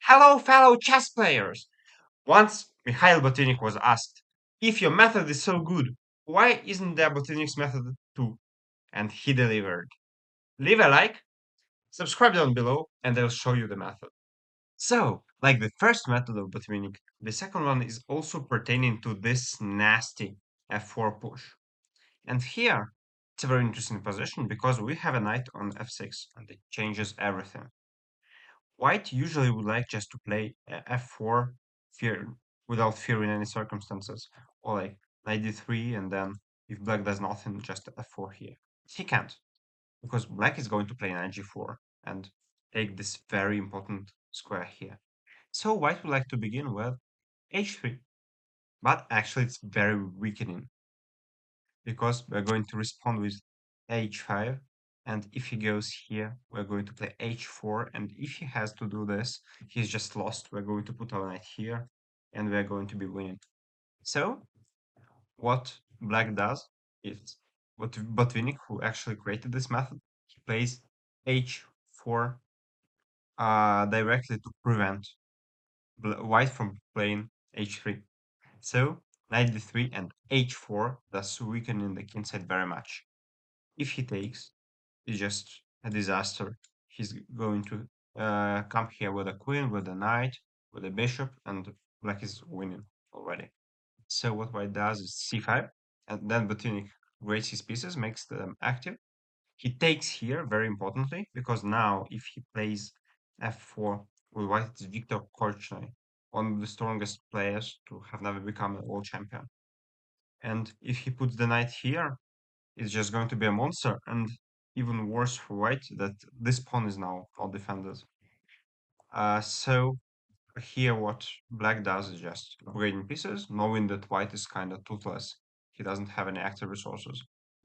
Hello, fellow chess players! Once Mikhail Botinik was asked, if your method is so good, why isn't there Botinik's method too? And he delivered. Leave a like, subscribe down below, and I'll show you the method. So, like the first method of Botvinnik, the second one is also pertaining to this nasty f4 push. And here, it's a very interesting position because we have a knight on f6, and it changes everything. White usually would like just to play f4 fear, without fearing any circumstances, or like knight d3, and then if black does nothing, just f4 here. He can't, because black is going to play knight g4 and take this very important square here. So white would like to begin with h3, but actually it's very weakening because we're going to respond with h5, and if he goes here, we're going to play h4, and if he has to do this, he's just lost. We're going to put our knight here, and we're going to be winning. So, what black does is, what Botvinnik, who actually created this method, he plays h4 directly to prevent white from playing h3. So, knight d3 and h4, thus weakening the king side very much. If he takes, it's just a disaster. He's going to come here with a queen, with a knight, with a bishop, and black is winning already. So what white does is c5, and then Botunik rates his pieces, makes them active. He takes here, very importantly, because now if he plays f4 with white, it's Viktor Korchnoi, one of the strongest players to have never become a world champion. And if he puts the knight here, it's just going to be a monster, and even worse for white that this pawn is now all defended. So here what black does is just upgrading pieces, knowing that white is kind of toothless. He doesn't have any active resources.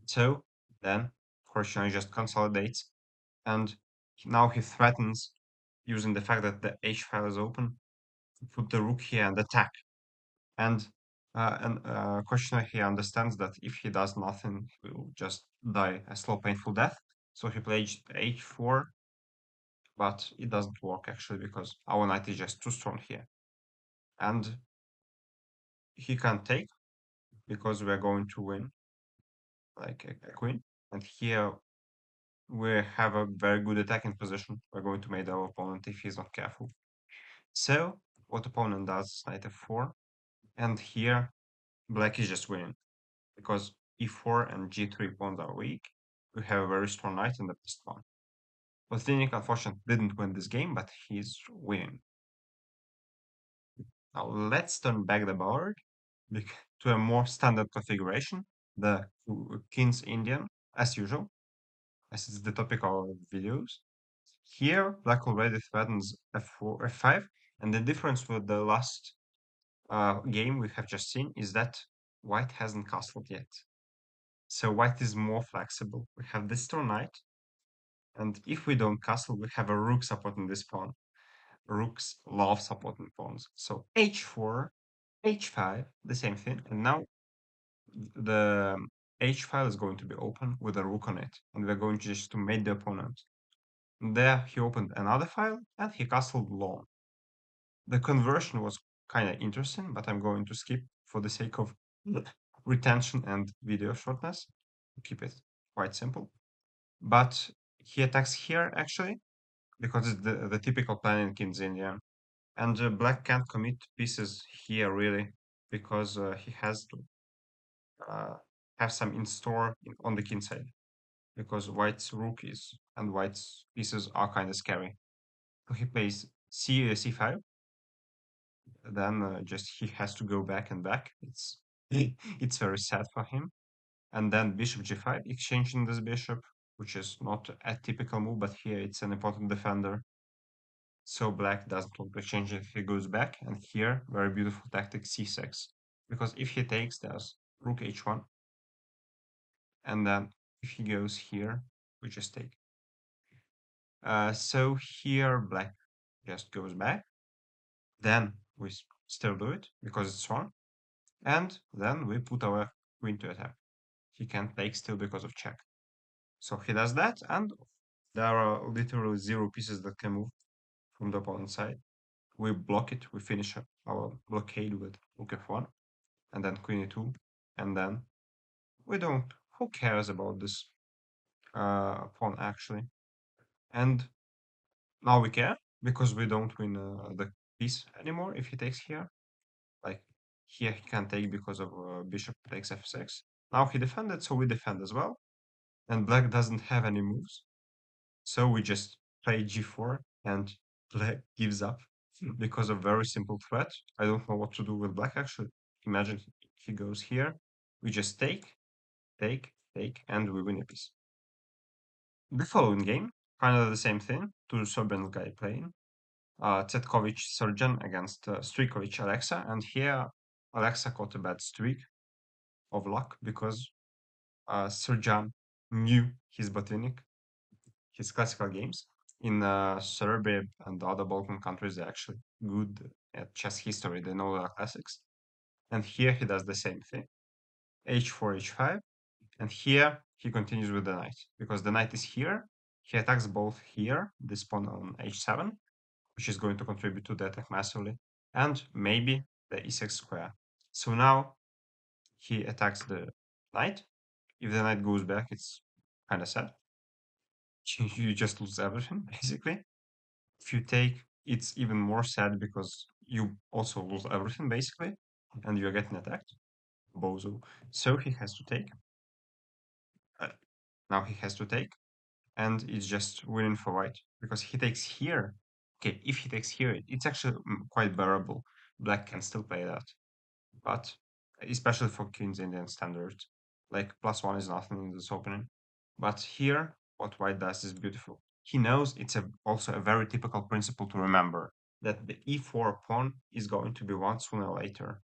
So then Khorshina just consolidates, and now he threatens using the fact that the h file is open to put the rook here and attack. And questioner here understands that if he does nothing, he will just die a slow, painful death. So he plays h4, but it doesn't work actually because our knight is just too strong here. And he can't take because we're going to win like a queen. And here we have a very good attacking position. We're going to mate our opponent if he's not careful. So what opponent does, knight f4, and here black is just winning because e4 and g3 pawns are weak. We have a very strong knight in the best pawn. Botvinnik unfortunately didn't win this game, but he's winning. Now let's turn back the board to a more standard configuration, the King's Indian, as usual, as it's the topic of our videos. Here, black already threatens f4, f5, and the difference with the last game we have just seen is that white hasn't castled yet. So white is more flexible. We have this strong knight, and if we don't castle, we have a rook supporting this pawn. Rooks love supporting pawns. So h4, h5, the same thing. And now the h file is going to be open with a rook on it, and we're going to just to mate the opponent. There he opened another file, and he castled long. The conversion was kind of interesting, but I'm going to skip for the sake of retention and video shortness. Keep it quite simple. But he attacks here, actually, because it's the typical plan in King's India. And black can't commit pieces here, really, because he has to have some in store on the king side, because white's rook is and white's pieces are kind of scary. So he plays c5, then just he has to go back and back. It's very sad for him. And then bishop g5, exchanging this bishop, which is not a typical move, but here it's an important defender. So black doesn't want to exchange it, he goes back, and here, very beautiful tactic, c6. Because if he takes, there's rook h1, and then if he goes here, we just take. So here black just goes back, then we still do it, because it's strong, and then we put our queen to attack. He can't take still because of check. So he does that, and there are literally 0 pieces that can move from the opponent's side. we block it, we finish our blockade with rook f1, and then queen e2, and then we don't, who cares about this pawn actually? And now we care, because we don't win the piece anymore if he takes here. Like, here he can take because of bishop takes f6. Now he defended, so we defend as well. And black doesn't have any moves. So we just play g4, and black gives up because of very simple threat. I don't know what to do with black actually. Imagine he goes here. We just take, and we win a piece. The following game, kind of the same thing. Two Serbian guy playing. Cvetkovic Serjan against Strikovic Alexa, and here Alexa caught a bad streak of luck because Serjan knew his Botvinnik, his classical games. In Serbia and the other Balkan countries, they're actually good at chess history. They know the classics. And here he does the same thing. H4, H5. And here he continues with the knight. Because the knight is here, he attacks both here, this pawn on H7, which is going to contribute to the attack massively, and maybe the e6 square. So now he attacks the knight. If the knight goes back, it's kind of sad. You just lose everything, basically. If you take, it's even more sad because you also lose everything, basically, and you're getting attacked. Bozo. So he has to take. Uh, Now he has to take, and it's just winning for white because he takes here. Okay, if he takes here, it's actually quite bearable. Black can still play that, but especially for Queen's Indian standard, like +1 is nothing in this opening. But here, what white does is beautiful. He knows it's also a very typical principle to remember that the e4 pawn is going to be won sooner or later.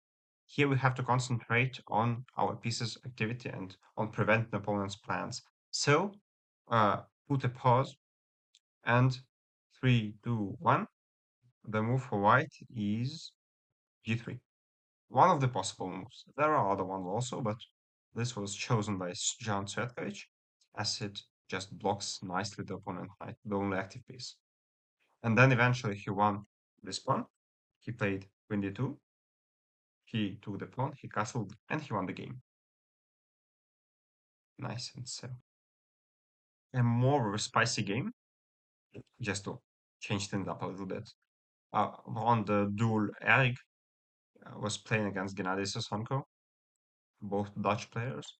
Here we have to concentrate on our piece's activity and on preventing opponent's plans. So, put a pause, and 3, 2, 1. The move for white is g3. One of the possible moves. There are other ones also, but this was chosen by Jan Cvetkovic, as it just blocks nicely the opponent knight, the only active piece. And then eventually he won this pawn. He played queen d2. He took the pawn, he castled, and he won the game. Nice and so. A more of a spicy game, just to change things up a little bit. On the duel, Eric was playing against Gennady Sosonko, both Dutch players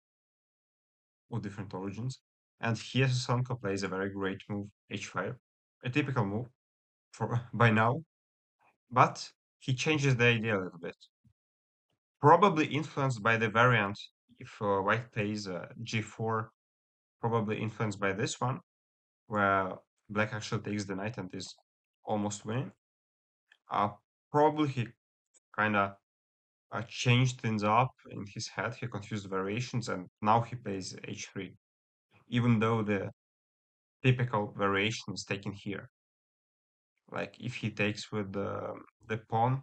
with different origins. And here Sosonko plays a very great move, h5, a typical move for by now, but he changes the idea a little bit. Probably influenced by the variant, if white plays g4, probably influenced by this one, where black actually takes the knight and is almost winning. Probably he kind of changed things up in his head. He confused variations, and now he plays h3, even though the typical variation is taken here. Like if he takes with the pawn,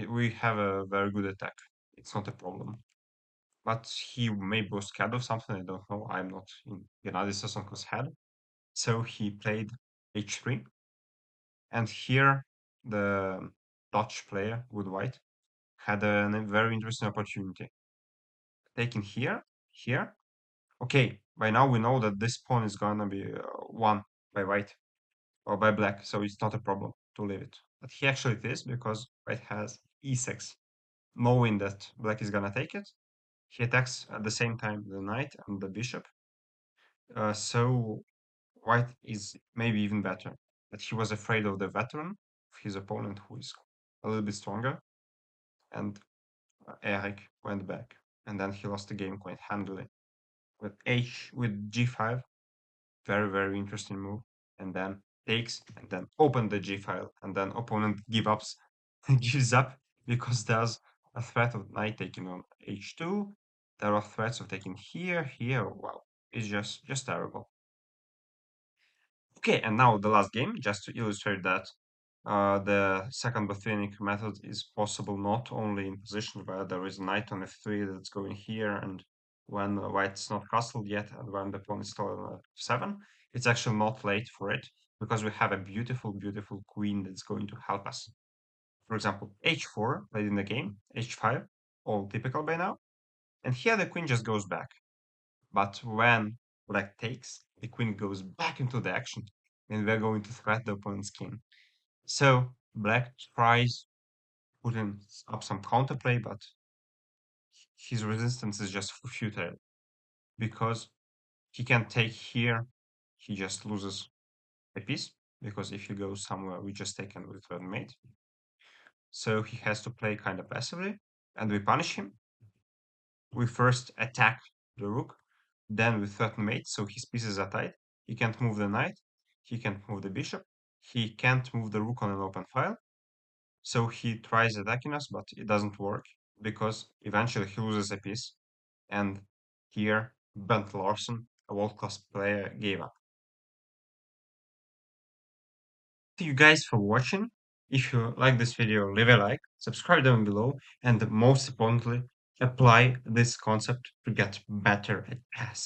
we have a very good attack. It's not a problem. But he may was scared of something. I don't know. I'm not in Gennady Sosonko's head. So he played h3, and here the Dutch player with white had a very interesting opportunity. Taking here. Okay, by now we know that this pawn is gonna be won by white or by black, so it's not a problem to leave it. But he actually it is because white has e6, knowing that black is gonna take it. He attacks at the same time the knight and the bishop. So white is maybe even better. But he was afraid of the veteran, of his opponent, who is a little bit stronger. And Eric went back, and then he lost the game quite handily. With g5, very, very interesting move. And then takes, and then open the g file, and then opponent gives up because there's a threat of knight taking on h2. There are threats of taking here. Wow, it's just terrible. Okay, and now the last game, just to illustrate that the second Botvinnik method is possible not only in position where there is a knight on f3 that's going here, and when white's not castled yet, and when the pawn is still on f7, it's actually not late for it. because we have a beautiful, beautiful queen that's going to help us. For example, h4 played in the game, h5, all typical by now. And here the queen just goes back. But when black takes, the queen goes back into the action, and we're going to threat the opponent's king. So black tries putting up some counterplay, but his resistance is just futile because he can take here, he just loses a piece, because if he goes somewhere, we just take and return mate. So he has to play kind of passively, and we punish him. We first attack the rook, then we threaten mate, so his pieces are tight. He can't move the knight, he can't move the bishop, he can't move the rook on an open file. So he tries attacking us, but it doesn't work, because eventually he loses a piece. And here, Bent Larsen, a world-class player, gave up. Thank you guys for watching. If you like this video, leave a like, subscribe down below, and most importantly, apply this concept to get better at chess.